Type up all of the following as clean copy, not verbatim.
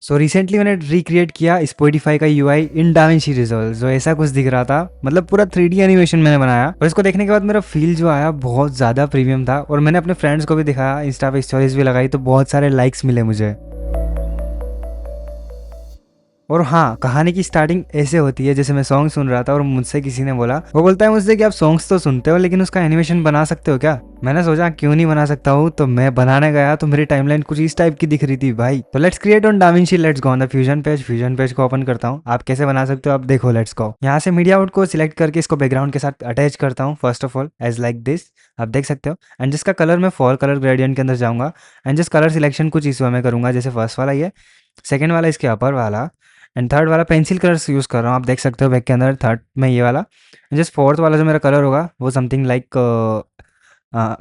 So recently मैंने recreate किया Spotify का यूआई इन डाविंची रिजॉल्व, जो ऐसा कुछ दिख रहा था, मतलब पूरा 3D एनिमेशन मैंने बनाया। और इसको देखने के बाद मेरा फील जो आया बहुत ज़्यादा प्रीमियम था, और मैंने अपने फ्रेंड्स को भी दिखाया, इंस्टा पे स्टोरीज भी लगाई, तो बहुत सारे लाइक्स मिले मुझे। और हाँ, कहानी की स्टार्टिंग ऐसे होती है, जैसे मैं सॉन्ग सुन रहा था और मुझसे किसी ने बोला, वो बोलता है मुझसे कि आप सॉन्ग्स तो सुनते हो लेकिन उसका एनिमेशन बना सकते हो क्या। मैंने सोचा क्यों नहीं बना सकता हूँ, तो मैं बनाने गया तो मेरी टाइमलाइन कुछ इस टाइप की दिख रही थी भाई। तो let's create on da Vinci, let's go on the fusion page को ओपन करता हूँ। आप कैसे बना सकते हो आप देखो, लेट्स गो। यहाँ से मीडिया आउट को सिलेक्ट करके इसको बैकग्राउंड के साथ अटैच करता हूँ first of all, as like this. आप देख सकते हो। एंड जिसका कलर मैं फॉल कलर ग्रेडियंट के अंदर जाऊंगा, एंड जिस कलर सिलेक्शन कुछ इस वे में करूंगा, जैसे फर्स्ट वाला ये, सेकेंड वाला इसके अपर वाला, एंड थर्ड वाला पेंसिल कलर्स यूज़ कर रहा हूँ। आप देख सकते हो बैक के अंदर थर्ड में ये वाला। जस्ट फोर्थ वाला जो मेरा कलर होगा वो समथिंग लाइक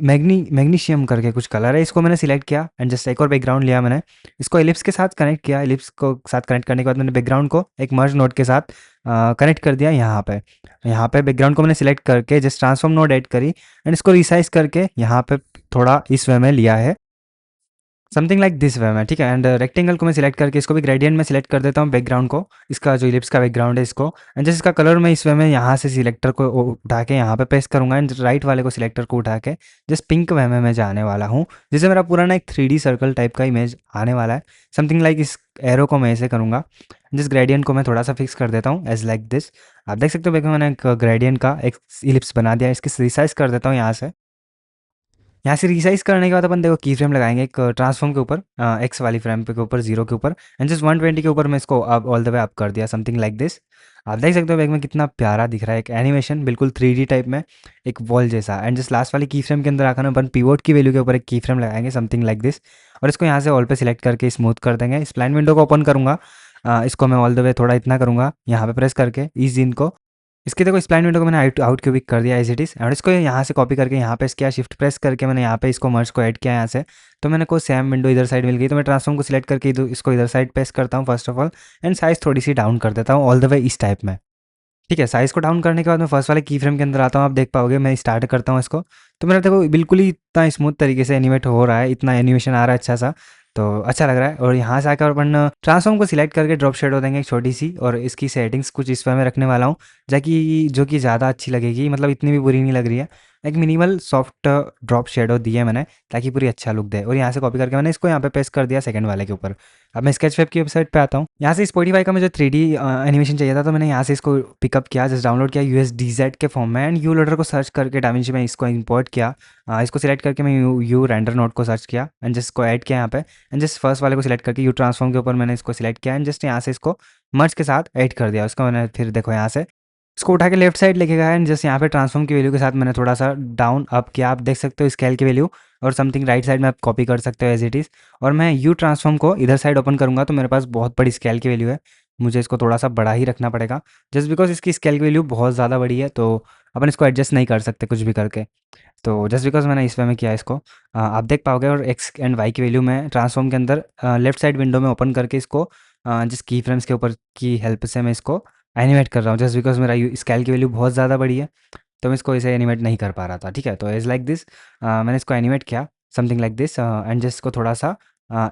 मैग्नीशियम करके कुछ कलर है। इसको मैंने सिलेक्ट किया एंड जस्ट एक और बैकग्राउंड लिया मैंने, इसको एलिप्स के साथ कनेक्ट किया। एलिप्स को साथ कनेक्ट करने के बाद मैंने बैकग्राउंड को एक मर्ज नोड के साथ कनेक्ट कर दिया। यहाँ पे बैकग्राउंड को मैंने सिलेक्ट करके जस्ट ट्रांसफॉर्म नोड ऐड करी, एंड इसको रिसाइज करके यहाँ पे थोड़ा इस वे में लिया है, समथिंग लाइक दिस वे में, ठीक है। एंड रेक्टेंगल को मैं सिलेक्ट करके इसको भी ग्रेडियंट में सिलेक्ट कर देता हूँ बैकग्राउंड को, इसका जो इलिप्स का बैकग्राउंड है इसको। एंड जैसे इसका कलर मैं इस वे में यहाँ से सिलेक्टर को उठा के यहाँ पे पेस्ट करूँगा, एंड राइट वाले को सिलेक्टर को उठा के जस्ट पिंक वे में मैं जाने वाला हूँ, जिससे मेरा पूरा ना एक 3D सर्कल टाइप का इमेज आने वाला है। समथिंग लाइक इस एरो को मैं ऐसे करूँगा, जिस ग्रेडियंट को मैं थोड़ा सा फिक्स कर देता हूँ एज लाइक दिस। आप देख सकते हो बैक में मैंने एक ग्रेडियंट का एक इलिप्स बना दिया। इसकी रिसाइज कर देता हूँ यहाँ से। यहाँ से रिसाइज करने के बाद अपन देखो की फ्रेम लगाएंगे एक ट्रांसफॉर्म के ऊपर, एक्स वाली फ्रेम पे के ऊपर, जीरो के ऊपर, एंड जस्ट 120 के ऊपर मैं इसको अब ऑल द वे अप कर दिया, समथिंग लाइक दिस। आप देख सकते हो बैक में कितना प्यारा दिख रहा है, एक एनिमेशन बिल्कुल 3D टाइप में, एक वॉल जैसा। एंड जस्ट लास्ट वाली की फ्रेम के अंदर आकर अपन पीवोट की वैल्यू के ऊपर एक की फ्रेम लगाएंगे, समथिंग लाइक दिस। और इसको यहाँ से ऑल पे सिलेक्ट करके स्मूथ कर देंगे। स्प्लाइन विंडो को ओपन करूँगा, इसको मैं ऑल द वे थोड़ा इतना करूँगा, यहाँ पे प्रेस करके इस दिन को, इसके देखो स्प्लाइन विंडो को मैंने आउट क्यूबिक कर दिया एज इट इज़। और इसको यहाँ से कॉपी करके यहाँ पे किया, शिफ्ट प्रेस करके मैंने यहाँ पे इसको मर्ज को ऐड किया यहाँ से। तो मैंने को सेम विंडो इधर साइड मिल गई, तो मैं ट्रांसफॉर्म को सिलेक्ट करके इसको इधर साइड पेस्ट करता हूँ first of all, and size थोड़ी सी डाउन कर देता हूँ ऑल द वे इस टाइप में। ठीक है, साइज़ को डाउन करने के बाद मैं फर्स्ट वाले की फ्रेम के अंदर आता हूँ। आप देख पाओगे मैं स्टार्ट करता हूँ इसको, तो मेरा देखो बिल्कुल ही इतना स्मूथ तरीके से एनिमेट हो रहा है, इतना एनिमेशन आ रहा है अच्छा सा, तो अच्छा लग रहा है। और यहाँ से आकर अपन ट्रांसफॉर्म को सिलेक्ट करके ड्रॉप शेडो देंगे एक छोटी सी, और इसकी सेटिंग्स कुछ इस वे में रखने वाला हूँ, जाकि जो कि ज़्यादा अच्छी लगेगी, मतलब इतनी भी बुरी नहीं लग रही है। एक मिनिमल सॉफ्ट ड्रॉप शेडो दिए मैंने, ताकि पूरी अच्छा लुक दे। और यहाँ से कॉपी करके मैंने इसको यहाँ पे पेस्ट कर दिया सेकंड वाले के ऊपर। अब मैं स्केच वेब की वेबसाइट पे आता हूँ। यहाँ से स्पॉटिफाई का मुझे 3D एनिमेशन चाहिए था, तो मैंने यहाँ से इसको पिकअप किया, जस्ट डाउनलोड किया USDZ के फॉर्म में, एंड यू लोडर को सर्च करके डाविंची में इसको इंपोर्ट किया। इसको सिलेक्ट करके मैं यू रेंडर नोड को सर्च किया, एंड जस्ट को ऐड किया यहाँ पे, एंड जस्ट फर्स्ट वाले को सिलेक्ट करके यू ट्रांसफॉर्म के ऊपर मैंने इसको सिलेक्ट किया, एंड जस्ट यहाँ से इसको मर्ज के साथ ऐड कर दिया। उसको मैंने फिर देखो यहाँ से इसको उठा के लेफ्ट साइड लेके गया, एंड जस्ट यहाँ पे ट्रांसफॉर्म की वैल्यू के साथ मैंने थोड़ा सा डाउन अप किया। आप देख सकते हो स्केल की वैल्यू, और समथिंग राइट साइड में आप कॉपी कर सकते हो एज इट इज़। और मैं यू ट्रांसफॉर्म को इधर साइड ओपन करूँगा, तो मेरे पास बहुत बड़ी स्केल की वैल्यू है, मुझे इसको थोड़ा सा बड़ा ही रखना पड़ेगा, जस्ट बिकॉज इसकी स्केल की वैल्यू बहुत ज़्यादा बड़ी है, तो अपन इसको एडजस्ट नहीं कर सकते कुछ भी करके। तो जस्ट बिकॉज मैंने इस वे में किया इसको, आप देख पाओगे। और एक्स एंड वाई की वैल्यू मैं ट्रांसफॉर्म के अंदर लेफ्ट साइड विंडो में ओपन करके इसको जिस की फ्रेम्स के ऊपर की हेल्प से मैं इसको एनिमेट कर रहा हूँ, जस्ट बिकॉज मेरा स्केल की वैल्यू बहुत ज़्यादा बड़ी है, तो मैं इसको ऐसे एनिमेट नहीं कर पा रहा था। ठीक है, तो एज लाइक दिस मैंने इसको एनिमेट किया, something like this. And just को थोड़ा सा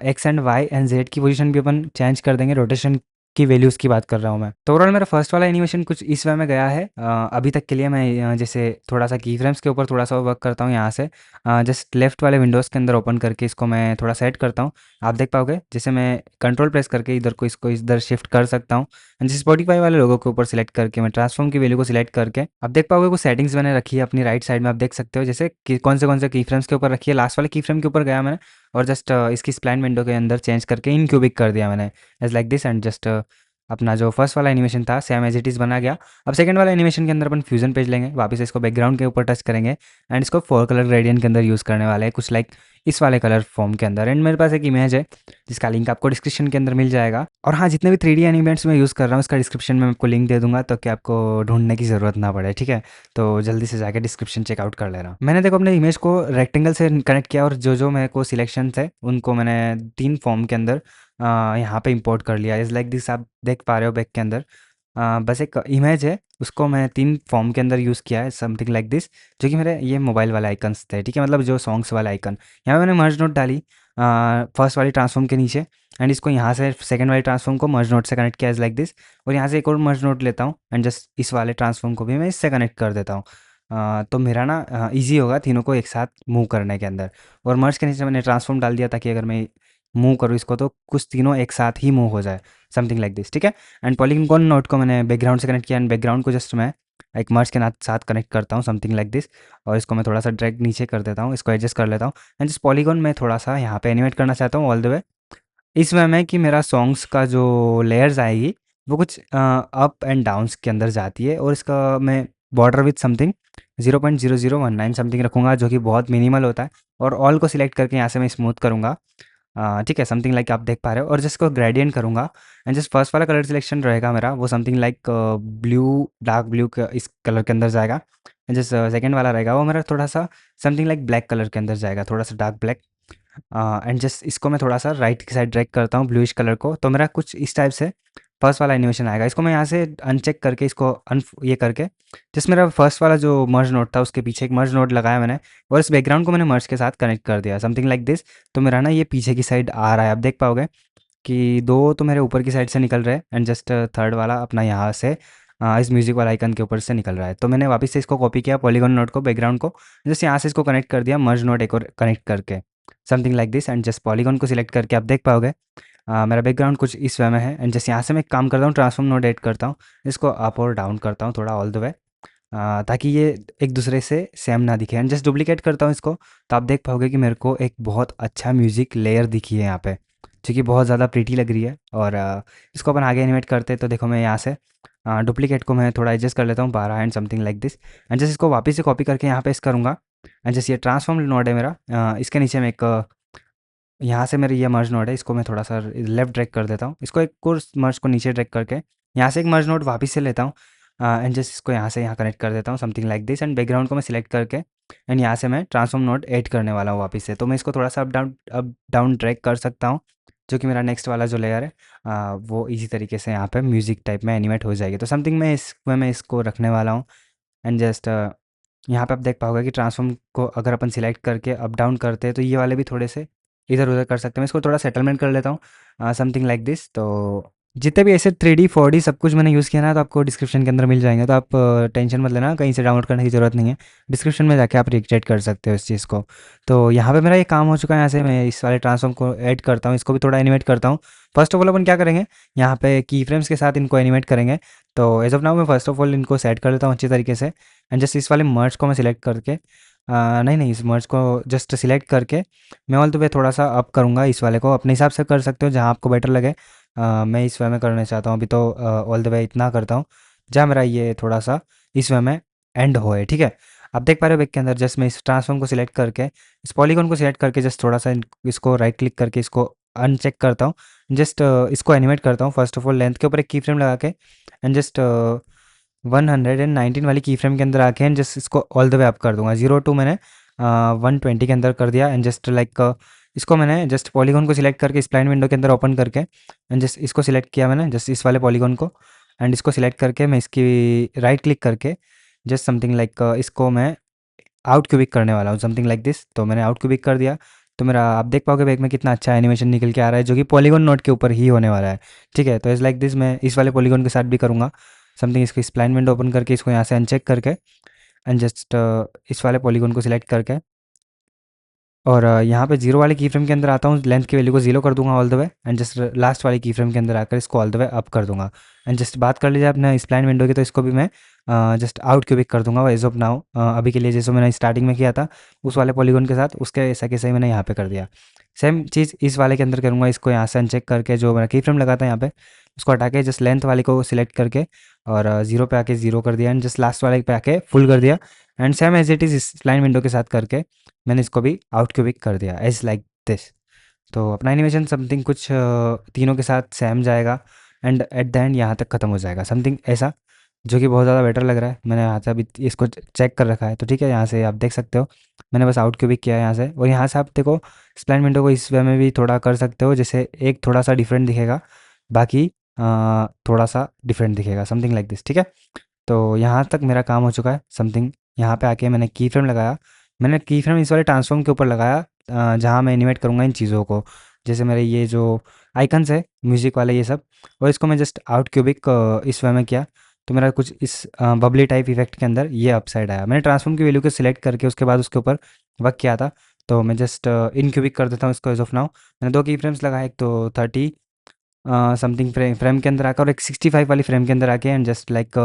X and Y and Z की पोजीशन भी अपन चेंज कर देंगे, रोटेशन की वैल्यूज़ की बात कर रहा हूँ मैं। तो ओवरऑल मेरा फर्स्ट वाला एनिमेशन कुछ इस वे में गया है। अभी तक के लिए मैं जैसे थोड़ा सा की फ्रेम्स के ऊपर थोड़ा सा वर्क करता हूँ यहाँ से, जस्ट लेफ्ट वाले विंडोज़ के अंदर ओपन करके इसको मैं थोड़ा सेट करता हूँ। आप देख पाओगे जैसे मैं कंट्रोल प्रेस करके इधर को इसको इधर शिफ्ट कर सकता हूँ, जैसे स्पॉटिफाई वाले लोगों के ऊपर सिलेक्ट करके मैं ट्रांसफॉर्म की वैल्यू को सिलेक्ट करके, आप देख पाओगे वो सेटिंग्स मैंने रखी है अपनी राइट साइड में। आप देख सकते हो जैसे कि कौन से की फ्रेम्स के ऊपर रखी है, लास्ट वाले की फ्रेम के ऊपर गया मैंने, और जस्ट इसकी स्प्लाइन विंडो के अंदर चेंज करके इन क्यूबिक कर दिया मैंने as like this. And just अपना जो फर्स्ट वाला एनिमेशन था सेम एज इट इज़ बना गया। अब सेकंड वाला एनिमेशन के अंदर अपन फ्यूजन पेज लेंगे, वापस इसको बैकग्राउंड के ऊपर टच करेंगे, एंड इसको 4 कलर ग्रेडियंट के अंदर यूज़ करने वाले हैं, कुछ लाइक इस वाले कलर फॉर्म के अंदर। एंड मेरे पास एक इमेज है जिसका लिंक आपको डिस्क्रिप्शन के अंदर मिल जाएगा। और हाँ, जितने भी 3D एनिमेट्स मैं यूज़ कर रहा हूँ उसका डिस्क्रिप्शन में आपको लिंक दे दूंगा, तो कि आपको ढूंढने की ज़रूरत ना पड़े। ठीक है, तो जल्दी से जाकर डिस्क्रिप्शन चेकआउट कर लेना। मैंने देखो अपने इमेज को रेक्टेंगल से कनेक्ट किया, और जो जो मेरे को सिलेक्शन थे उनको मैंने 3 फॉर्म के अंदर यहाँ पे इंपोर्ट कर लिया इज़ लाइक दिस। आप देख पा रहे हो बैक के अंदर बस एक इमेज है, उसको मैं 3 फॉर्म के अंदर यूज़ किया है, समथिंग लाइक दिस, जो कि मेरे ये मोबाइल वाले आइकन्स थे। ठीक है, मतलब जो सॉन्ग्स वाले आइकन, यहाँ पे मैंने मर्ज नोट डाली, फर्स्ट वाली ट्रांसफॉर्म के नीचे, एंड इसको यहाँ से सेकंड वाली ट्रांसफॉर्म को मर्ज नोड से कनेक्ट किया एज लाइक दिस, और यहाँ से एक और मर्ज नोड लेता हूँ एंड जस्ट इस वाले ट्रांसफॉर्म को भी मैं इससे कनेक्ट कर देता हूँ। तो मेरा ना ईजी होगा तीनों को एक साथ मूव करने के अंदर। और मर्ज के नीचे मैंने ट्रांसफॉर्म डाल दिया ताकि अगर मैं मूव करूँ इसको तो कुछ तीनों एक साथ ही मूव हो जाए, समथिंग लाइक दिस, ठीक है। एंड पॉलीगॉन नोड को मैंने बैकग्राउंड से कनेक्ट किया एंड बैकग्राउंड को जस्ट मैं एक मर्ज के साथ कनेक्ट करता हूँ, समथिंग लाइक दिस। और इसको मैं थोड़ा सा ड्रैग नीचे कर देता हूँ, इसको एडजस्ट कर लेता हूँ एंड जिस पॉलीगॉन में थोड़ा सा यहाँ पे एनिमेट करना चाहता हूँ ऑल द वे इस वे में कि मेरा सॉन्ग्स का जो लेयर्स आएगी वो कुछ अप एंड डाउन्स के अंदर जाती है, और इसका मैं बॉर्डर विथ समथिंग 0.0019 समथिंग रखूँगा जो कि बहुत मिनिमल होता है। और ऑल को सिलेक्ट करके यहाँ से मैं स्मूथ करूँगा, ठीक है, समथिंग लाइक आप देख पा रहे हो। और जिसको ग्रेडियंट करूँगा एंड जिस फर्स्ट वाला कलर सिलेक्शन रहेगा मेरा वो something like blue, dark blue इस कलर के अंदर जाएगा। एंड जिस सेकंड वाला रहेगा वो मेरा थोड़ा सा समथिंग लाइक ब्लैक कलर के अंदर जाएगा, थोड़ा सा डार्क ब्लैक। एंड जस्ट इसको मैं थोड़ा सा राइट की साइड ड्रैग करता हूँ ब्लूइश कलर को, तो मेरा कुछ इस टाइप से फर्स्ट वाला एनिमेशन आएगा। इसको मैं यहाँ से अनचेक करके इसको ये करके जिस मेरा फर्स्ट वाला जो मर्ज नोड था उसके पीछे एक मर्ज नोड लगाया मैंने, और इस बैकग्राउंड को मैंने मर्ज के साथ कनेक्ट कर दिया, समथिंग लाइक दिस। तो मेरा ना ये पीछे की साइड आ रहा है, आप देख पाओगे कि दो तो मेरे ऊपर की साइड से निकल रहे हैं एंड जस्ट थर्ड वाला अपना यहाँ से इस म्यूजिक वाला आइकन के ऊपर से निकल रहा है। तो मैंने वापस से इसको कॉपी किया पॉलीगॉन नोड को, बैकग्राउंड को जस्ट यहाँ से इसको कनेक्ट कर दिया मर्ज नोड एक और कनेक्ट करके, something like this. And just polygon को सिलेक्ट करके आप देख पाओगे मेरा बैकग्राउंड कुछ इस वे में है। एंड जस्ट यहाँ से मैं एक काम करता हूँ, ट्रांसफॉर्म नोड ऐड करता हूँ, इसको अप और डाउन करता हूँ थोड़ा ऑल द वे, ताकि ये एक दूसरे से सेम ना दिखे। एंड जस्ट डुप्लीकेट करता हूँ इसको, तो आप देख पाओगे कि मेरे को एक बहुत अच्छा म्यूज़िक लेयर दिखी है यहाँ पे, जो कि बहुत ज़्यादा प्रीटी लग रही है। और इसको अपन आगे एनिमेट करते हैं तो देखो मैं यहाँ से डुप्लीकेट को मैं थोड़ा एडजस्ट कर लेता हूँ 12 and something like this. And just इसको वापस से कॉपी करके यहाँ पे इस करूँगा। एंड जस्ट ये ट्रांसफॉर्म नोड है मेरा, इसके नीचे मैं एक यहाँ से मेरा ये मर्ज नोड है, इसको मैं थोड़ा सा लेफ्ट ड्रैग कर देता हूँ, इसको एक और मर्ज को नीचे ड्रैग करके यहाँ से एक मर्ज नोड वापस से लेता हूँ एंड जस्ट इसको यहाँ से यहाँ कनेक्ट कर देता हूँ, something like this. And background को मैं सिलेक्ट करके एंड यहाँ से मैं ट्रांसफॉर्म नोड ऐड करने वाला हूँ वापस से। तो मैं इसको थोड़ा सा अप डाउन ड्रैग कर सकता हूँ, जो कि मेरा नेक्स्ट वाला जो लेयर है वो इसी तरीके से यहाँ पे म्यूज़िक टाइप में एनिमेट हो जाएगी। तो समथिंग मैं इसको रखने वाला हूँ। एंड जस्ट यहाँ पे आप देख पाओगे कि ट्रांसफॉर्म को अगर अपन सिलेक्ट करके अप डाउन करते हैं तो ये वाले भी थोड़े से इधर उधर कर सकते हैं। मैं इसको थोड़ा सेटलमेंट कर लेता हूँ, समथिंग लाइक दिस। तो जितने भी ऐसे 3D 4D सब कुछ मैंने यूज़ किया ना तो आपको डिस्क्रिप्शन के अंदर मिल जाएंगे, तो आप टेंशन मत लेना, कहीं से डाउनलोड करने की ज़रूरत नहीं है, डिस्क्रिप्शन में जाके आप रिचेक कर सकते हो इस चीज़ को। तो यहाँ पे मेरा ये काम हो चुका है, यहाँ से मैं इस वाले ट्रांसफॉर्म को ऐड करता हूँ, इसको भी थोड़ा एनिमेट करता हूँ। फर्स्ट ऑफ ऑल अपन क्या करेंगे, यहाँ पे की फ्रेम्स के साथ इनको एनिमेट करेंगे। तो एज ऑफ नाउ मैं फर्स्ट ऑफ ऑल इनको सेट कर लेता हूँ अच्छी तरीके से। एंड जस्ट इस वाले मर्ज को मैं सिलेक्ट करके नहीं इस मर्ज को जस्ट सिलेक्ट करके मैं ऑल द वे थोड़ा सा अप करूँगा, इस वाले को अपने हिसाब से कर सकते हो जहाँ आपको बेटर लगे। मैं इस वे में करना चाहता हूँ अभी, तो ऑल द वे इतना करता हूँ जहाँ मेरा ये थोड़ा सा इस वे में एंड होए, ठीक है। आप देख पा रहे हो बैक के अंदर जस्ट मैं इस ट्रांसफॉर्म को सिलेक्ट करके इस पॉलीगॉन को सिलेक्ट करके जस्ट थोड़ा सा इसको राइट क्लिक करके इसको अनचेक करता हूँ, जस्ट इसको एनिमेट करता हूँ। फर्स्ट ऑफ ऑल लेंथ के ऊपर एक की फ्रेम लगा के एंड जस्ट 119 वाली की फ्रेम के अंदर आके एंड जस्ट इसको ऑल द वे अप कर दूंगा। 0 to मैंने 120 के अंदर कर दिया। एंड जस्ट लाइक इसको मैंने जस्ट पॉलीगॉन को सिलेक्ट करके स्प्लाइन विंडो के अंदर ओपन करके एंड जस्ट इसको सिलेक्ट किया मैंने, जस्ट इस वाले पॉलीगॉन को, एंड इसको सिलेक्ट करके मैं इसकी राइट क्लिक करके जस्ट समथिंग लाइक इसको मैं आउट क्यूबिक करने वाला हूँ, समथिंग लाइक दिस। तो मैंने आउट क्यूबिक कर दिया, तो मेरा आप देख पाओगे बैक में कितना अच्छा एनिमेशन निकल के आ रहा है, जो कि पॉलीगॉन नोड के ऊपर ही होने वाला है, ठीक है। तो इस लाइक दिस मैं इस वाले पॉलीगॉन के साथ भी करूँगा समथिंग। इसको स्प्लाइन विंडो ओपन करके इसको यहाँ से अनचेक करके एंड जस्ट इस वाले पॉलीगॉन को सिलेक्ट करके और यहाँ पे जीरो वाले की फ्रेम के अंदर आता हूँ, लेंथ की वैल्यू को जीरो कर दूंगा all the way and just last वाले की फ्रेम के अंदर आकर इसको ऑल द वे अप कर दूंगा। एंड जस्ट बात कर लीजिए अपना स्प्लाइन विंडो की, तो इसको भी मैं जस्ट आउट क्यूबिक कर दूंगा एज ऑफ नाउ, अभी के लिए जैसे मैंने स्टार्टिंग में किया था उस वाले पॉलीगॉन के साथ, उसके ऐसा कैसे ही मैंने यहाँ पे कर दिया। सेम चीज़ इस वाले के अंदर करूँगा, इसको यहाँ से अनचेक करके जो मेरा की फ्रेम लगा था यहाँ पे उसको हटा के जस्ट लेंथ वाले को सिलेक्ट करके और जीरो पे आके जीरो कर दिया एंड जस्ट लास्ट वाले पे आके फुल कर दिया। And same as it is इस लाइन विंडो के साथ करके मैंने इसको भी आउट क्यूबिक कर दिया एज लाइक दिस। तो अपना एनिमेशन समथिंग कुछ तीनों के साथ सेम जाएगा एंड एट द एंड यहाँ तक ख़त्म हो जाएगा, समथिंग ऐसा, जो कि बहुत ज़्यादा बेटर लग रहा है। मैंने यहाँ से अभी इसको चेक कर रखा है, तो ठीक है, यहाँ से आप देख सकते हो मैंने बस आउट क्यूबिक किया है यहाँ से। और यहाँ से आप देखो स्प्लाइन विंडो को इस वे में भी थोड़ा कर सकते हो, जैसे एक थोड़ा सा डिफरेंट दिखेगा, बाकी थोड़ा सा डिफरेंट दिखेगा, समथिंग लाइक दिस, ठीक है। तो यहाँ तक मेरा काम हो चुका है समथिंग। यहाँ पे आके मैंने की फ्रेम लगाया, मैंने की फ्रेम इस वाले ट्रांसफॉर्म के ऊपर लगाया जहाँ मैं एनिमेट करूँगा इन चीज़ों को, जैसे मेरे ये जो आइकन्स है म्यूज़िक वाले ये सब, और इसको मैं जस्ट आउट क्यूबिक इस वे में किया, तो मेरा कुछ इस बबली टाइप इफेक्ट के अंदर ये अपसाइड आया। मैंने ट्रांसफॉर्म की वैल्यू को सिलेक्ट करके उसके बाद उसके ऊपर वर्क किया था, तो मैं जस्ट इन क्यूबिक कर देता हूँ इसको एज ऑफ नाउ। मैंने 2 की फ्रेम्स लगाए, एक तो 30 समथिंग फ्रेम के अंदर आकर, और एक 65 वाली फ्रेम के अंदर आके, एंड जस्ट लाइक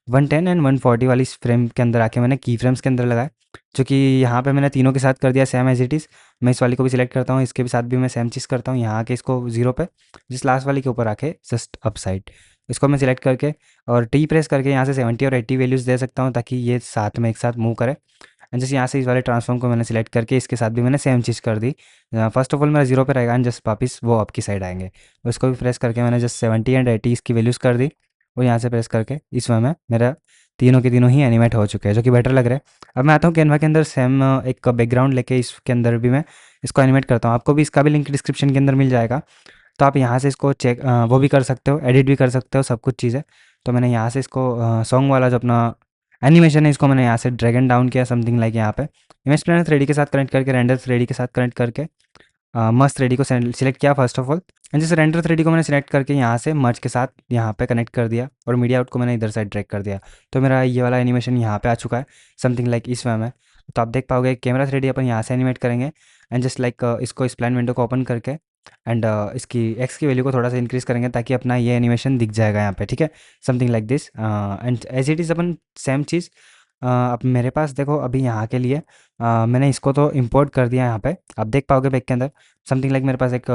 110 एंड 140 वाली फ्रेम के अंदर आके मैंने की फ्रेम्स के अंदर लगाए, जो कि यहाँ पे मैंने तीनों के साथ कर दिया सेम एज इट इज़। मैं इस वाली को भी सिलेक्ट करता हूँ, इसके भी साथ भी मैं सेम चीज़ करता हूँ, यहाँ आके इसको 0 पे, जिस लास्ट वाली के ऊपर आके जस्ट अप साइड इसको मैं सिलेक्ट करके और टी प्रेस करके यहाँ से 70 और 80 वैल्यूज़ दे सकता हूँ, ताकि ये साथ में एक साथ मूव करे। एंड जैसे यहाँ से इस वाले ट्रांसफॉर्म को मैंने सिलेक्ट करके इसके साथ भी मैंने सेम चीज़ कर दी। फर्स्ट ऑफ ऑल मेरा 0 पे रहेगा, एंड जस्ट वापस वो अप की साइड आएंगे। उसको भी प्रेस करके मैंने जस्ट 70 एंड 80 इसकी वैल्यूज़ कर दी, और यहाँ से प्रेस करके इस वे में मेरा तीनों के तीनों ही एनिमेट हो चुके हैं, जो कि बेटर लग रहा है। अब मैं आता हूँ कैनवा के अंदर, सेम एक बैकग्राउंड लेके इसके अंदर भी मैं इसको एनिमेट करता हूँ। आपको भी इसका भी लिंक डिस्क्रिप्शन के अंदर मिल जाएगा, तो आप यहाँ से इसको चेक वो भी कर सकते हो, एडिट भी कर सकते हो, सब कुछ चीज़ें। तो मैंने यहाँ से इसको सॉन्ग वाला जो अपना एनिमेशन है, इसको मैंने यहाँ से ड्रैग एंड डाउन किया, समथिंग लाइक यहाँ पे इमेज प्लेनर 3D के साथ कनेक्ट करके, रेंडर 3D के साथ कनेक्ट करके मस्त 3D को सिलेक्ट किया फर्स्ट ऑफ ऑल, एंड जैसे रेंडर 3D को मैंने सिलेक्ट करके यहाँ से मर्ज के साथ यहाँ पे कनेक्ट कर दिया, और मीडिया आउट को मैंने इधर साइड ड्रैग कर दिया। तो मेरा ये वाला एनिमेशन यहाँ पे आ चुका है, समथिंग लाइक इस वे में। तो आप देख पाओगे कैमरा 3D अपन यहाँ से एनिमेट करेंगे, एंड जस्ट लाइक इसको स्प्लाइन विंडो को ओपन करके, एंड इसकी एक्स की वैल्यू को थोड़ा सा इंक्रीज़ करेंगे, ताकि अपना ये एनिमेशन दिख जाएगा यहाँ पे, ठीक है, something like this. And as it is अपन सेम चीज़ अब मेरे पास देखो, अभी यहाँ के लिए मैंने इसको तो इंपोर्ट कर दिया यहाँ पे, आप देख पाओगे बैक के अंदर, समथिंग लाइक मेरे पास एक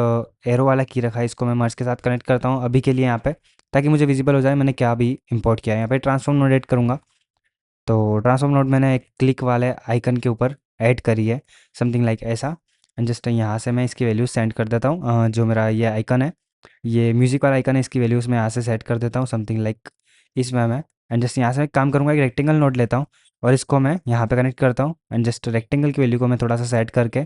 एरो वाला की रखा है, इसको मैं मर्ज के साथ कनेक्ट करता हूँ अभी के लिए यहाँ पे, ताकि मुझे विजिबल हो जाए मैंने क्या अभी इंपोर्ट किया है। यहाँ पे ट्रांसफॉर्म नोड ऐड करूँगा, तो ट्रांसफॉर्म नोड मैंने एक क्लिक वाले आइकन के ऊपर ऐड करी है, समथिंग लाइक ऐसा। एंड जस्ट यहाँ से मैं इसकी वैल्यूज सेंड कर देता हूँ, जो मेरा ये आइकन है, ये म्यूज़िक वाला आइकन है, इसकी वैल्यूज़ मैं यहाँ से सेट कर देता हूँ, समथिंग लाइक इसमें मैं। एंड जस्ट यहाँ से मैं काम करूँगा, एक रेक्टेंगल नोड लेता हूँ, और इसको मैं यहाँ पे कनेक्ट करता हूँ, एंड जस्ट रेक्टेंगल की वैल्यू को मैं थोड़ा सा सेट करके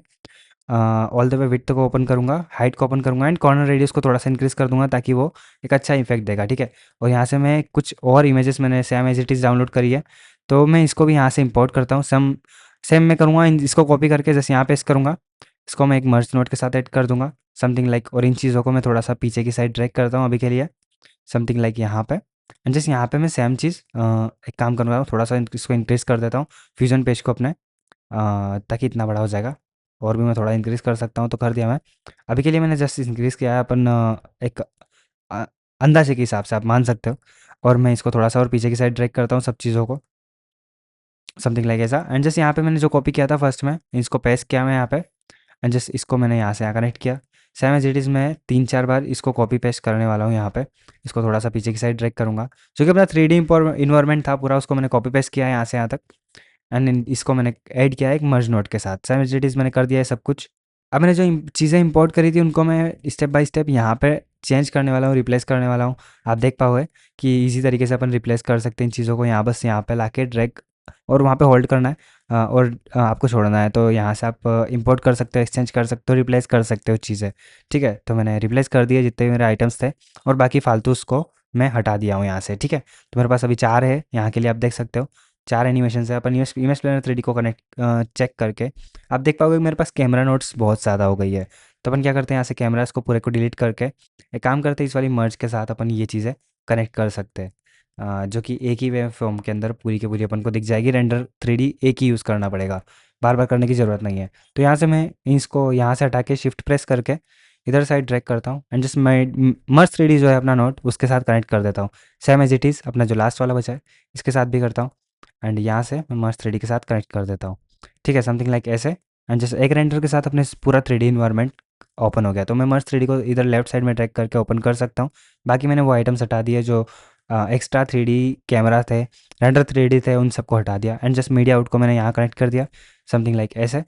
ऑल द वे विड्थ को ओपन करूँगा, हाइट को ओपन करूँगा, एंड कॉर्नर रेडियस को थोड़ा सा इंक्रीज़ कर दूँगा, ताकि वो एक अच्छा इफेक्ट देगा, ठीक है। और यहाँ से मैं कुछ और इमेजेस मैंने same as it is download करी है, तो मैं इसको भी यहाँ से इंपोर्ट करता हूँ, सेम मैं करूँगा, इसको कॉपी करके जैसे यहाँ पेस्ट करूँगा, इसको मैं एक मर्ज नोट के साथ ऐड कर दूँगा, समथिंग लाइक। और इन चीज़ों को मैं थोड़ा सा पीछे की साइड ड्रैग करता हूँ अभी के लिए, समथिंग लाइक यहाँ पे। एंड जैसे यहाँ पे मैं सेम चीज़ एक काम करूँगा, थोड़ा सा इसको इंक्रीज़ कर देता हूँ फ्यूजन पेज को अपने, ताकि इतना बड़ा हो जाएगा, और भी मैं थोड़ा इंक्रीज़ कर सकता हूँ, तो कर दिया मैं। अभी के लिए मैंने जस्ट इंक्रीज़ किया है, अपन एक अ, अंदाजे के हिसाब से आप मान सकते हो। और मैं इसको थोड़ा सा और पीछे की साइड ड्रैग करता हूँ सब चीज़ों को, समथिंग लाइक ऐसा। एंड जैसे यहाँ पे मैंने जो कॉपी किया था फर्स्ट में, इसको पेस्ट किया मैं यहाँ पे, एंड जस्ट इसको मैंने यहाँ से यहाँ कनेक्ट किया, सेम एज इट इज़। मैं 3-4 बार इसको कॉपी पेस्ट करने वाला हूँ यहाँ पे, इसको थोड़ा सा पीछे की साइड ड्रैग करूँगा, जो कि अपना 3D इन्वायरमेंट था पूरा, उसको मैंने कॉपी पेस्ट किया है यहाँ से यहाँ तक। एंड इसको मैंने ऐड किया है एक मर्ज नोट के साथ, सेम एज इट इज़ मैंने कर दिया है सब कुछ। अब मैंने जो चीज़ें इंपोर्ट करी थी उनको मैं स्टेप बाय स्टेप यहाँ पे चेंज करने वाला हूँ, रिप्लेस करने वाला हूँ। आप देख पाओगे कि इजी तरीके से अपन रिप्लेस कर सकते हैं इन चीज़ों को, यहाँ बस यहाँ पे लाके ड्रैग और वहाँ पे होल्ड करना है, और आपको छोड़ना है, तो यहाँ से आप इंपोर्ट कर सकते हो, एक्सचेंज कर सकते हो, रिप्लेस कर सकते हो चीज़ें, ठीक है। तो मैंने रिप्लेस कर दिए जितने भी मेरे आइटम्स थे, और बाकी फालतू उसको मैं हटा दिया हूँ यहाँ से, ठीक है। तो मेरे पास अभी 4 है यहाँ के लिए, आप देख सकते हो 4 एनिमेशन है। अपन इमेज प्लेनर 3D को कनेक्ट चेक करके आप देख पाओगे मेरे पास कैमरा नोट्स बहुत ज़्यादा हो गई है। तो अपन क्या करते हैं, यहाँ से कैमरास को पूरे को डिलीट करके एक काम करते हैं, इस वाली मर्ज के साथ अपन ये चीज़ें कनेक्ट कर सकते हैं, जो कि एक ही वेव फॉर्म के अंदर पूरी की पूरी अपन को दिख जाएगी। रेंडर 3D एक ही यूज़ करना पड़ेगा, बार बार करने की ज़रूरत नहीं है। तो यहाँ से मैं इसको यहाँ से हटा के शिफ्ट प्रेस करके इधर साइड ड्रैग करता हूँ, एंड जस्ट मैं मर्ज 3D जो है अपना नोट उसके साथ कनेक्ट कर देता हूँ, सेम एज इट इज़ अपना जो लास्ट वाला बचा है इसके साथ भी करता हूँ। एंड यहाँ से मैं मर्ज 3D के साथ कनेक्ट कर देता हूँ, ठीक है, समथिंग लाइक ऐसे। एंड जैसे एक रेंडर के साथ अपने पूरा 3D इन्वायरमेंट ओपन हो गया, तो मैं मर्ज 3D को इधर लेफ्ट साइड में ट्रैक करके ओपन कर सकता हूँ। बाकी मैंने वो आइटम्स हटा दिए जो एक्स्ट्रा 3D कैमरा थे, रेंडर 3D थे, उन सबको हटा दिया, एंड जस्ट मीडिया आउट को मैंने यहाँ कनेक्ट कर दिया, समथिंग लाइक ऐसे।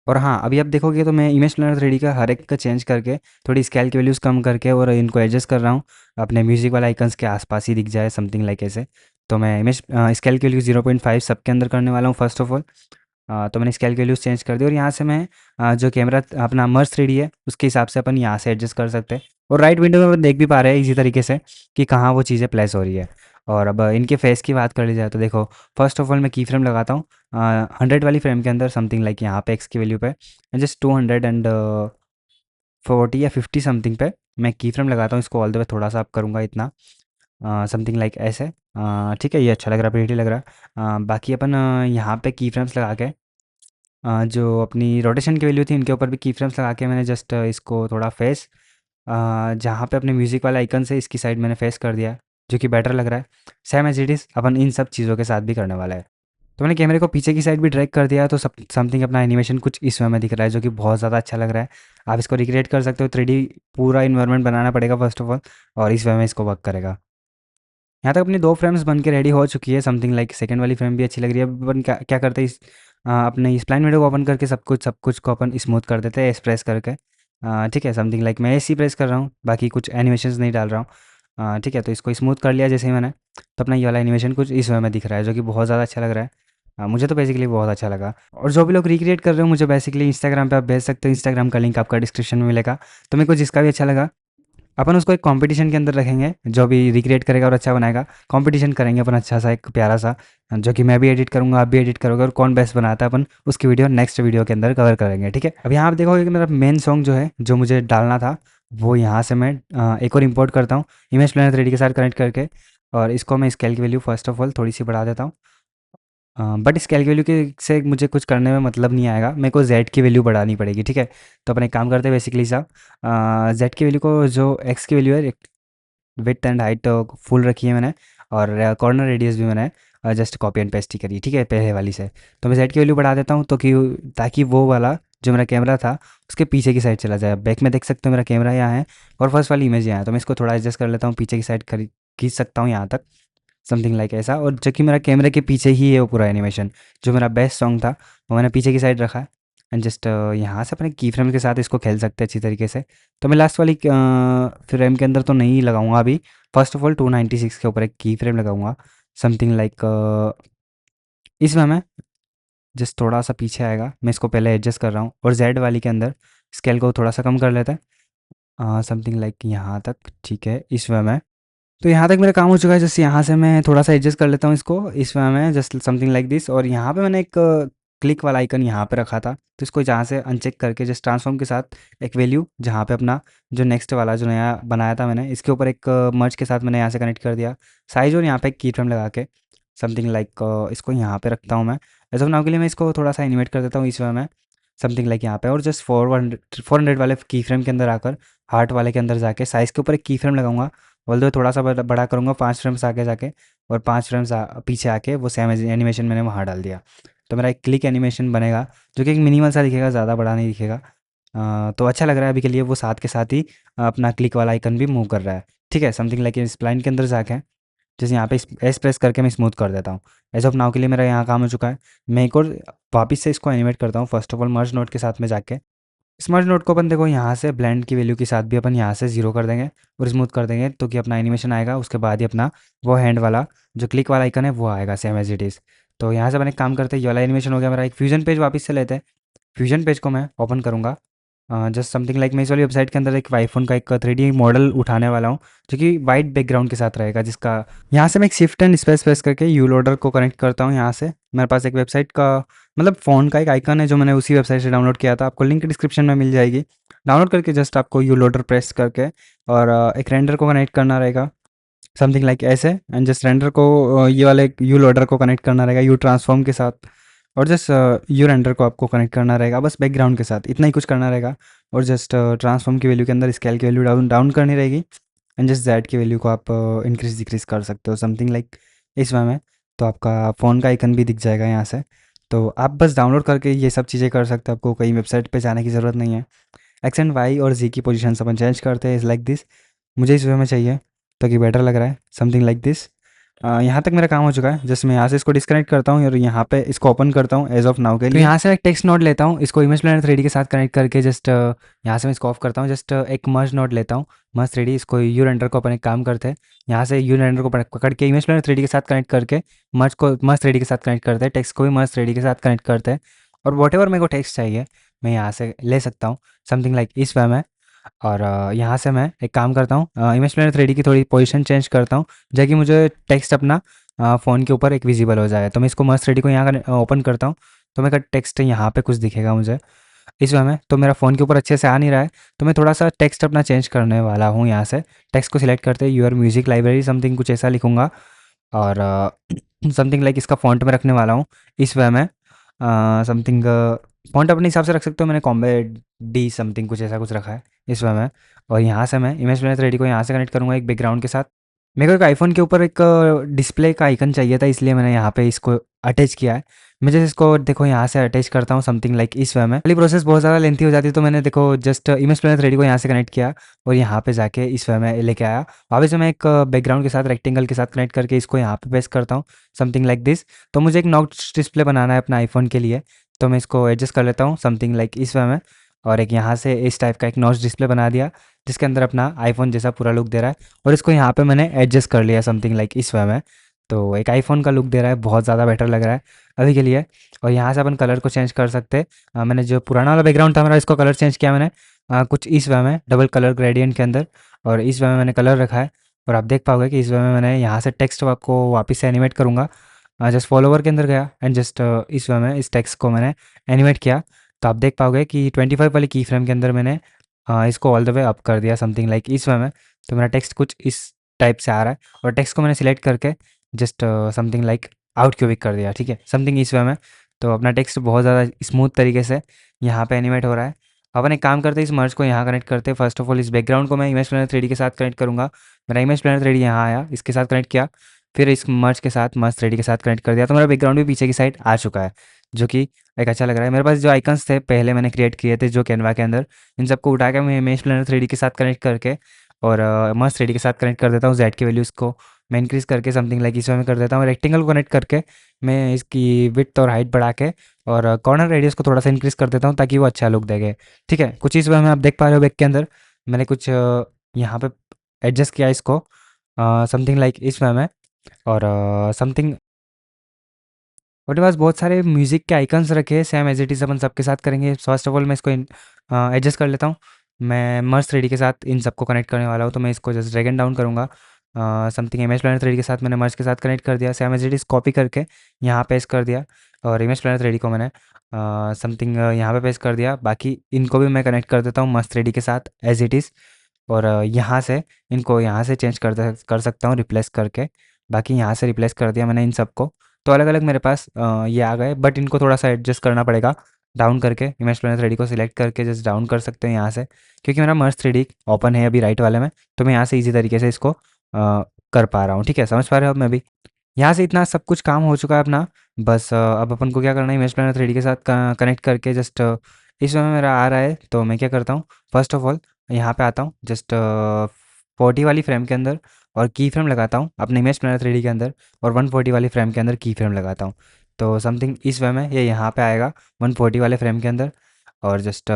और हाँ, अभी आप देखोगे तो मैं इमेज प्लेनर 3D का हर एक का चेंज करके थोड़ी स्केल की वैल्यूज़ कम करके और इनको एडजस्ट कर रहा हूँ, अपने म्यूज़िक वाला आइकन्स के आसपास ही दिख जाए, समथिंग लाइक ऐसे। तो मैं इमेज स्केल की वैल्यू 0.5 सबके अंदर करने वाला हूँ फर्स्ट ऑफ ऑल। तो मैंने स्केल की वैल्यूज़ चेंज कर दी, और यहाँ से मैं जो कैमरा अपना मर्ज 3D है उसके हिसाब से अपन यहाँ से एडजस्ट कर सकते हैं। और राइट विंडो में अपन देख भी पा रहे हैं इसी तरीके से कि कहाँ वो चीज़ें प्लेस हो रही है। और अब इनके फेस की बात कर ली जाए तो देखो, फर्स्ट ऑफ ऑल मैं की फ्रेम लगाता हूँ 100 वाली फ्रेम के अंदर, समथिंग लाइक यहाँ पे एक्स की वैल्यू पे जस्ट 240 या 50 समथिंग पे मैं की फ्रेम लगाता हूँ। इसको ऑल द वे थोड़ा सा अप करूँगा इतना, समथिंग लाइक ऐसे। ठीक है, ये अच्छा लग रहा है, प्रीटी लग रहा है। बाकी अपन यहाँ पे की फ्रेम्स लगा के जो अपनी रोटेशन की वैल्यू थी इनके ऊपर भी की फ्रेम्स लगा के मैंने जस्ट इसको थोड़ा फेस जहाँ पे अपने म्यूज़िक वाला आइकन से इसकी साइड मैंने फेस कर दिया है, जो कि बेटर लग रहा है। सेम एज इट इज़ अपन इन सब चीज़ों के साथ भी करने वाला है। तो मैंने कैमरे को पीछे की साइड भी ड्रैग कर दिया है, तो सब समथिंग अपना एनिमेशन कुछ इस वे में दिख रहा है, जो कि बहुत ज़्यादा अच्छा लग रहा है। आप इसको रिक्रिएट कर सकते हो, 3D पूरा इन्वायरमेंट बनाना पड़ेगा फर्स्ट ऑफ ऑल, और इस वे में इसको वर्क करेगा। यहाँ तक अपनी 2 फ्रेम्स बन के रेडी हो चुकी है, समथिंग लाइक सेकंड वाली फ्रेम भी अच्छी लग रही है। अब अपन क्या क्या करते हैं, अपने स्प्लाइन विंडो को ओपन करके सब कुछ को अपन स्मूथ कर देते हैं एस प्रेस करके। ठीक है, समथिंग लाइक मैं एस ही प्रेस कर रहा हूँ, बाकी कुछ एनिमेशंस नहीं डाल रहा हूँ। ठीक है, तो इसको स्मूथ कर लिया जैसे ही मैंने, तो अपना ये वाला एनिमेशन कुछ इस वे में दिख रहा है, जो कि बहुत ज़्यादा अच्छा लग रहा है। मुझे तो बेसिकली बहुत अच्छा लगा। और जो भी लोग रिक्रिएट कर रहे हो मुझे बेसिकली इंस्टाग्राम पे आप भेज सकते हो, इंस्टाग्राम का लिंक आपका डिस्क्रिप्शन में मिलेगा। तो मेरे को जिसका भी अच्छा लगा, अपन उसको एक कंपटीशन के अंदर रखेंगे, जो भी रिक्रिएट करेगा और अच्छा बनाएगा, कंपटीशन करेंगे अपन अच्छा सा एक प्यारा सा, जो कि मैं भी एडिट करूंगा, आप भी एडिट करोगे, और कौन बेस्ट बनाता है अपन उसकी वीडियो नेक्स्ट वीडियो के अंदर कवर करेंगे। ठीक है, अब यहाँ आप देखोगे कि मेरा मेन सॉन्ग जो है, जो मुझे डालना था, वो यहाँ से मैं एक और इंपोर्ट करता हूँ इमेज प्लानर 3D के साथ कनेक्ट करके, और इसको मैं स्केल की वैल्यू फर्स्ट ऑफ ऑल थोड़ी सी बढ़ा देता हूँ। बट स्केल की वैल्यू के से मुझे कुछ करने में मतलब नहीं आएगा, मेरे को जेड की वैल्यू बढ़ानी पड़ेगी। ठीक है, तो अपन एक काम करते हैं बेसिकली साहब, जेड की वैल्यू को, जो एक्स की वैल्यू है, विड्थ एंड हाइट फुल रखी है मैंने, और कॉर्नर रेडियस भी मैंने जस्ट कॉपी एंड पेस्ट ही करी है। ठीक है, पहले वाली से तो मैं जेड की वैल्यू बढ़ा देता हूँ, तो कि ताकि वो वाला जो मेरा कैमरा था उसके पीछे की साइड चला जाए। बैक में देख सकते हो मेरा कैमरा यहाँ है और फर्स्ट वाली इमेज यहाँ है, तो मैं इसको थोड़ा एडजस्ट कर लेता हूँ, पीछे की साइड खींच सकता हूँ यहाँ तक, समथिंग लाइक ऐसा। और जो कि मेरा कैमरे के पीछे ही है वो पूरा एनिमेशन, जो मेरा बेस्ट सॉन्ग था वो मैंने पीछे की साइड रखा है। एंड जस्ट यहाँ से अपने की फ्रेम के साथ इसको खेल सकते हैं अच्छी तरीके से। तो मैं लास्ट वाली फ्रेम के अंदर तो नहीं लगाऊंगा अभी, फर्स्ट ऑफ ऑल 296 के ऊपर एक की फ्रेम लगाऊंगा, समथिंग लाइक इसमें मैं जस्ट थोड़ा सा पीछे आएगा, मैं इसको पहले एडजस्ट कर रहा हूँ, और जेड वाली के अंदर स्केल को थोड़ा सा कम कर लेते हैं, समथिंग लाइक यहाँ तक। ठीक है, इस वे में तो यहाँ तक मेरा काम हो चुका है। जस्ट यहाँ से मैं थोड़ा सा एडजस्ट कर लेता हूँ इसको इस वे में, जस्ट समथिंग लाइक दिस। और यहाँ पे मैंने एक क्लिक वाला आइकन यहाँ पे रखा था, तो इसको जहाँ से अनचेक करके जस्ट ट्रांसफॉर्म के साथ एक वैल्यू जहाँ पे अपना जो नेक्स्ट वाला जो नया बनाया था मैंने, इसके ऊपर एक मर्ज के साथ मैंने यहाँ से कनेक्ट कर दिया साइज, और यहाँ पे एक की फ्रेम लगा के समथिंग लाइक इसको यहाँ पे रखता हूँ मैं। एज ऑफ नाउ के लिए मैं इसको थोड़ा सा एनिमेट कर देता हूँ इस वे में, समथिंग लाइक यहाँ पे। और जस्ट 400 वाले की फ्रेम के अंदर आकर हार्ट वाले के अंदर जाके साइज़ के ऊपर एक की फ्रेम लगाऊंगा, बोल थोड़ा सा बड़ा करूँगा 5 फ्रेम्स आगे जाके, और 5 फ्रेम्स पीछे आके वो सेम एनिमेशन मैंने वहाँ डाल दिया। तो मेरा एक क्लिक एनिमेशन बनेगा, जो कि एक मिनिमल सा दिखेगा, ज़्यादा बड़ा नहीं दिखेगा। तो अच्छा लग रहा है अभी के लिए। वो साथ के साथ ही अपना क्लिक वाला आइकन भी मूव कर रहा है। ठीक है, समथिंग लाइक इस लाइन के अंदर जाके जैसे यहाँ पे एस प्रेस करके मैं स्मूथ कर देता हूँ। एज ऑफ नाउ के लिए मेरा यहाँ काम हो चुका है। मैं एक और वापस से इसको एनिमेट करता हूँ, first of all merge note के साथ में जाके। स्मर्ज नोट को अपन देखो यहाँ से ब्लेंड की वैल्यू के साथ भी अपन यहाँ से 0 कर देंगे और स्मूथ कर देंगे, तो कि अपना एनिमेशन आएगा। उसके बाद ही अपना वो हैंड वाला जो क्लिक वाला आइकन है वो आएगा सेम एज इट इज़। तो यहाँ से अपन एक काम करते हैं, ये वाला एनिमेशन हो गया मेरा। एक फ्यूजन पेज वापस से लेते हैं, फ्यूजन पेज को मैं ओपन करूँगा। जस्ट समथिंग लाइक मैं इस वाली वेबसाइट के अंदर एक आईफोन का एक 3D मॉडल उठाने वाला हूँ, जो कि वाइट बैकग्राउंड के साथ रहेगा, जिसका यहाँ से मैं एक शिफ्ट एंड स्पेस प्रेस करके यू लोडर को कनेक्ट करता हूँ। यहाँ से मेरे पास एक वेबसाइट का मतलब फ़ोन का एक आइकन है, जो मैंने उसी वेबसाइट से डाउनलोड किया था। आपको लिंक डिस्क्रिप्शन में मिल जाएगी, डाउनलोड करके जस्ट आपको यू लोडर प्रेस करके और एक रेंडर को कनेक्ट करना रहेगा, समथिंग लाइक ऐसे। एंड जस्ट रेंडर को ये वाले यू लोडर को कनेक्ट करना रहेगा यू ट्रांसफॉर्म के साथ, और जस्ट यू रेंडर को आपको कनेक्ट करना रहेगा बस बैकग्राउंड के साथ, इतना ही कुछ करना रहेगा। और जस्ट ट्रांसफॉर्म की वैल्यू के अंदर स्केल की वैल्यू डाउन डाउन करनी रहेगी, एंड जस्ट जेड की वैल्यू को आप इंक्रीज डिक्रीज कर सकते हो, समथिंग लाइक इस वे में। तो आपका फ़ोन का आइकन भी दिख जाएगा यहाँ से। तो आप बस डाउनलोड करके ये सब चीज़ें कर सकते हो, आपको कहीं वेबसाइट पे जाने की ज़रूरत नहीं है। एक्स एंड वाई और जी की पोजीशन अपन चेंज करते हैं, इज़ लाइक दिस। मुझे इस वे में चाहिए ताकि बेटर लग रहा है, समथिंग लाइक दिस। यहाँ तक मेरा काम हो चुका है। जस्ट मैं यहाँ से इसको डिस्कनेक्ट करता हूँ और यहाँ पे इसको ओपन करता हूँ एज ऑफ नाउ के लिए। तो यहाँ से मैं एक टेक्स्ट नोड लेता हूँ, इसको इमेज प्लानर 3D के साथ कनेक्ट करके जस्ट यहाँ से मैं इसको ऑफ करता हूँ। जस्ट एक मर्ज नोड लेता हूँ, मर्ज 3D, इसको यू रेंडर को अपन एक काम करते हैं, यहाँ से यू रेंडर को पकड़ के इमेज प्लानर 3D के साथ कनेक्ट करके मर्ज 3D के साथ कनेक्ट करते हैं, टेक्स्ट को भी मर्ज 3D के साथ कनेक्ट करते हैं, और वॉट एवर मेरे को टेक्स्ट चाहिए मैं यहाँ से ले सकता हूँ, समथिंग लाइक इस वे में। और यहाँ से मैं एक काम करता हूँ, इमेज प्लेनर 3D की थोड़ी पोजीशन चेंज करता हूँ, ताकि मुझे टेक्स्ट अपना फ़ोन के ऊपर एक विजिबल हो जाए। तो मैं इसको मस्त 3D को यहाँ का ओपन करता हूँ, तो मेरा टेक्स्ट यहाँ पे कुछ दिखेगा मुझे इस वे में। तो मेरा फ़ोन के ऊपर अच्छे से आ नहीं रहा है, तो मैं थोड़ा सा टेक्स्ट अपना चेंज करने वाला हूँ। यहाँ से टेक्स्ट को सिलेक्ट करते योर म्यूज़िक लाइब्रेरी समथिंग कुछ ऐसा लिखूँगा, और समथिंग लाइक इसका फ़ॉन्ट में रखने वाला हूँ इस वे में। समथिंग फ़ॉन्ट अपने हिसाब से रख सकते हो, मैंने कॉम्बेट डी समथिंग कुछ ऐसा कुछ रखा है इस वे में। और यहाँ से मैं इमेज प्लेनर 3D को यहाँ से कनेक्ट करूँगा एक बैकग्राउंड के साथ। मेरे को एक आईफ़ोन के ऊपर एक डिस्प्ले का आइकन चाहिए था, इसलिए मैंने यहाँ पे इसको अटैच किया है। मैं जैसे इसको देखो यहाँ से अटैच करता हूँ समथिंग लाइक इस वे में। पहली प्रोसेस बहुत ज़्यादा लेंथी हो जाती है, तो मैंने देखो जस्ट इमेज प्लेनर 3D को यहाँ से कनेक्ट किया और यहाँ पे जाके इस वे में लेके आया। वापस से मैं एक बैकग्राउंड के साथ रेक्टेंगल के साथ कनेक्ट करके इसको यहाँ पे पेस्ट करता हूँ समथिंग लाइक दिस। तो मुझे एक नॉच डिस्प्ले बनाना है अपना आईफोन के लिए, तो मैं इसको एडजस्ट कर लेता हूँ समथिंग लाइक इस वे में। और एक यहाँ से इस टाइप का एक नॉच डिस्प्ले बना दिया, जिसके अंदर अपना आईफोन जैसा पूरा लुक दे रहा है। और इसको यहाँ पे मैंने एडजस्ट कर लिया समथिंग लाइक इस वे में। तो एक आईफोन का लुक दे रहा है, बहुत ज़्यादा बेटर लग रहा है अभी के लिए। और यहाँ से अपन कलर को चेंज कर सकते हैं। मैंने जो पुराना वाला बैकग्राउंड था मेरा, इसको कलर चेंज किया मैंने कुछ इस वे में डबल कलर ग्रेडियंट के अंदर, और इस वे में मैंने कलर रखा है। और आप देख पाओगे कि इस वे में मैंने यहाँ से टेक्स्ट को वापस से एनिमेट करूँगा। जस्ट फॉलोवर के अंदर गया एंड जस्ट इस वे में इस टेक्स्ट को मैंने एनिमेट किया। तो आप देख पाओगे कि 25 वाली की फ्रेम के अंदर मैंने इसको ऑल द वे अप कर दिया समथिंग लाइक इस वे में। तो मेरा टेक्स्ट कुछ इस टाइप से आ रहा है, और टेक्स्ट को मैंने सिलेक्ट करके just something like out cubic कर दिया, ठीक है, समथिंग इस वे में। तो अपना टेक्स्ट बहुत ज़्यादा स्मूथ तरीके से यहाँ पे एनिमेट हो रहा है। अपन एक काम करते हैं, इस मर्ज को यहाँ कनेक्ट करते हैं। फर्स्ट ऑफ ऑल इस बैकग्राउंड को मैं इमेज प्लेनर 3D के साथ कनेक्ट करूँगा। मेरा इमेज प्लेनर 3D यहाँ आया, इसके साथ कनेक्ट किया, फिर इस मर्ज के साथ मर्ज 3D के साथ कनेक्ट कर दिया। तो मेरा बैकग्राउंड भी पीछे की साइड आ चुका है, जो कि एक अच्छा लग रहा है। मेरे पास जो आइकन्स थे पहले मैंने क्रिएट किए थे जो कैनवा के अंदर, इन सबको उठा के मैं इमेज प्लेनर 3D के साथ कनेक्ट करके और मर्ज 3D के साथ कनेक्ट कर देता हूँ। जेड की वैल्यूज़ को मैं इंक्रीज़ करके समथिंग लाइक इस वे में कर देता हूँ। रेक्टेंगल को कनेक्ट करके मैं इसकी विड्थ और हाइट बढ़ा के और कॉर्नर रेडियस को थोड़ा सा इंक्रीज़ कर देता हूँ, ताकि वो अच्छा लुक देगे। ठीक है, कुछ इस वे में आप देख पा रहे हो बैक के अंदर मैंने कुछ यहाँ पे एडजस्ट किया इसको समथिंग लाइक इस वे में। और समथिंग और मेरे पास बहुत सारे म्यूज़िक के आइकन्स रखे हैं, सेम एज इट इज़ अपन सबके साथ करेंगे। फर्स्ट ऑफ ऑल मैं इसको एडजस्ट कर लेता हूँ। मैं मर्ज 3D के साथ इन सबको कनेक्ट करने वाला हूँ, तो मैं इसको जस्ट ड्रैग एंड डाउन करूँगा। समथिंग इमेज प्लानर 3D के साथ मैंने मर्ज के साथ कनेक्ट कर दिया, same as it is copy करके यहाँ पेस्ट कर दिया। और इमेज प्लानर 3D को मैंने समथिंग यहाँ पे पेस्ट कर दिया। बाकी इनको भी मैं कनेक्ट कर देता हूँ मर्ज 3D के साथ एज इट इज़। और यहाँ से इनको यहाँ से चेंज कर सकता हूँ रिप्लेस करके। बाकी यहाँ से रिप्लेस कर दिया मैंने इन सबको। तो अलग अलग मेरे पास ये आ गए, बट इनको थोड़ा सा एडजस्ट करना पड़ेगा। डाउन करके इमेज प्लेनर 3D को सिलेक्ट करके जस्ट डाउन कर सकते हैं यहाँ से, क्योंकि मेरा मर्ज 3D ओपन है अभी राइट वाले में, तो मैं यहाँ से ईजी तरीके से इसको कर पा रहा हूँ। ठीक है, समझ पा रहे हो अब मैं भी। यहाँ से इतना सब कुछ काम हो चुका है अपना। बस अब अपन को क्या करना है, इमेज प्लानर 3D के साथ कनेक्ट करके जस्ट इस समय मेरा आ रहा है, तो मैं क्या करता हूँ, फर्स्ट ऑफ ऑल यहाँ पे आता हूँ जस्ट 40 वाली फ्रेम के अंदर और की फ्रेम लगाता हूँ अपने इमेज प्लानर 3D के अंदर, और 140 वाली फ्रेम के अंदर की फ्रेम लगाता हूँ। तो समथिंग इस वे में ये यहाँ पे आएगा 140 वाले फ्रेम के अंदर। और just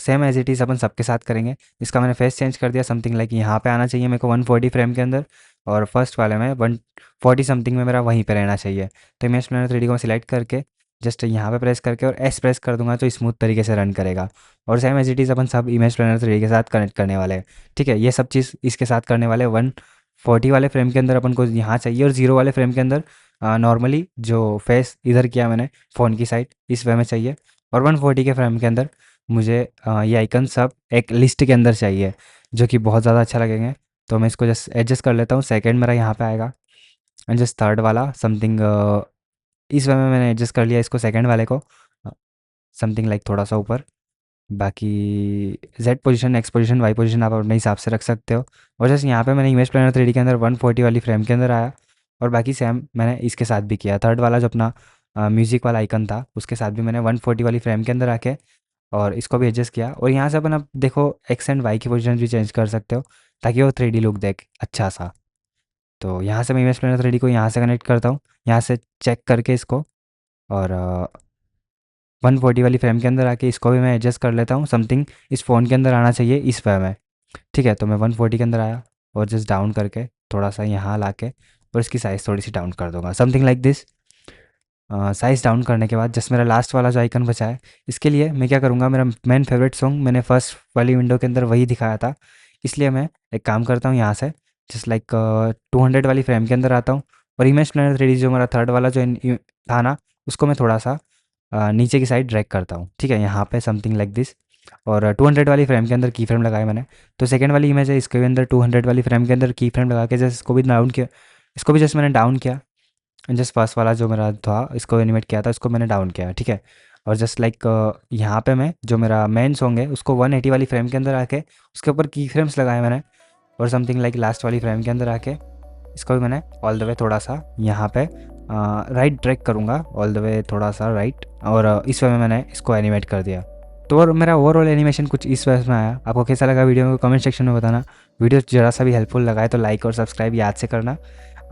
same as it is अपन सबके साथ करेंगे। इसका मैंने फेस चेंज कर दिया, समथिंग लाइक यहाँ पे आना चाहिए मेरे को 140 फ्रेम के अंदर, और फर्स्ट वाले में 140 समथिंग में मेरा वहीं पे रहना चाहिए। तो इमेज प्लानर 3D को मैं सिलेक्ट करके जस्ट यहाँ पे प्रेस करके और एस प्रेस कर दूंगा, तो स्मूथ तरीके से रन करेगा। और सेम एज इट इज़ अपन सब इमेज प्लानर 3D के साथ कनेक्ट करने वाले हैं। ठीक है, ये सब चीज़ इसके साथ करने वाले 140 वाले फ्रेम के अंदर अपन को यहाँ चाहिए, और 0 वाले फ्रेम के अंदर नॉर्मली जो फेस इधर किया मैंने फ़ोन की साइड इस वे में चाहिए। और 140 के फ्रेम के अंदर मुझे ये आइकन सब एक लिस्ट के अंदर चाहिए, जो कि बहुत ज़्यादा अच्छा लगेंगे। तो मैं इसको जस्ट एडजस्ट कर लेता हूँ। सेकंड मेरा यहाँ पे आएगा, एंड जस्ट थर्ड वाला समथिंग इस वे में मैंने एडजस्ट कर लिया इसको, सेकंड वाले को समथिंग लाइक थोड़ा सा ऊपर। बाकी Z position, X position, Y position आप अपने हिसाब से रख सकते हो। और जस्ट यहाँ पे मैंने इमेज प्लानर 3D के अंदर 140 वाली फ्रेम के अंदर आया, और बाकी सेम मैंने इसके साथ भी किया। थर्ड वाला जो अपना म्यूज़िक वाला आइकन था, उसके साथ भी मैंने 140 वाली फ्रेम के अंदर आके और इसको भी एडजस्ट किया। और यहाँ से अपन अब देखो एक्स एंड वाई की पोजीशन भी चेंज कर सकते हो, ताकि वो 3D लुक देख अच्छा सा। तो यहाँ से मैं इमेज प्लानर 3D को यहाँ से कनेक्ट करता हूँ, यहाँ से चेक करके इसको, और 140 वाली फ्रेम के अंदर आके इसको भी मैं एडजस्ट कर लेता हूँ। समथिंग इस फ़ोन के अंदर आना चाहिए इस वे में। ठीक है, तो मैं 140 के अंदर आया और जस्ट डाउन करके थोड़ा सा यहाँ ला के और इसकी साइज़ थोड़ी सी डाउन कर दूंगा, something like this. Size down करने के बाद जस्ट मेरा लास्ट वाला जो आइकन बचा है, इसके लिए मैं क्या करूँगा, मेरा मेन फेवरेट सॉन्ग मैंने फर्स्ट वाली विंडो के अंदर वही दिखाया था, इसलिए मैं एक काम करता हूँ यहाँ से जस्ट लाइक 200 वाली फ्रेम के अंदर आता हूँ और इमेज प्लानर 3D जो मेरा थर्ड वाला जो था ना, उसको मैं थोड़ा सा नीचे की साइड ड्रैग करता हूँ, ठीक है, यहाँ पे समथिंग लाइक दिस। और 200 वाली फ्रेम के अंदर की फ्रेम लगाया मैंने। तो सेकंड वाली इमेज है, इसके भी अंदर 200 वाली फ्रेम के अंदर की फ्रेम लगा के जस्ट इसको भी डाउन किया, इसको भी जस्ट मैंने डाउन किया। जस्ट फर्स्ट वाला जो मेरा था इसको एनिमेट किया था, इसको मैंने डाउन किया, ठीक है। और जस्ट लाइक यहाँ पे मैं जो मेरा मेन सॉन्ग है उसको 180 वाली फ्रेम के अंदर आके उसके ऊपर की फ्रेम्स लगाए मैंने। और समथिंग लाइक लास्ट वाली फ्रेम के अंदर आके इसको भी मैंने ऑल द वे थोड़ा सा यहाँ पे राइट ड्रैग करूँगा, ऑल द वे थोड़ा सा राइट, और इस वे में मैंने इसको एनिमेट कर दिया। तो और मेरा ओवरऑल एनिमेशन कुछ इस वजह में आया। आपको कैसा लगा वीडियो को कमेंट सेक्शन में बताना। वीडियो ज़रा सा भी हेल्पफुल लगा है तो लाइक और सब्सक्राइब याद से करना,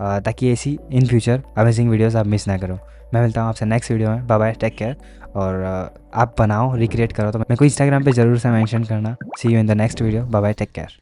ताकि ऐसी इन फ्यूचर अमेजिंग वीडियोस आप मिस ना करो। मैं मिलता हूँ आपसे नेक्स्ट वीडियो में। Bye bye, take care. और आप बनाओ, रिक्रिएट करो तो मेरे को इंस्टाग्राम पे ज़रूर से मेंशन करना। See you in the next video. Bye bye, take care.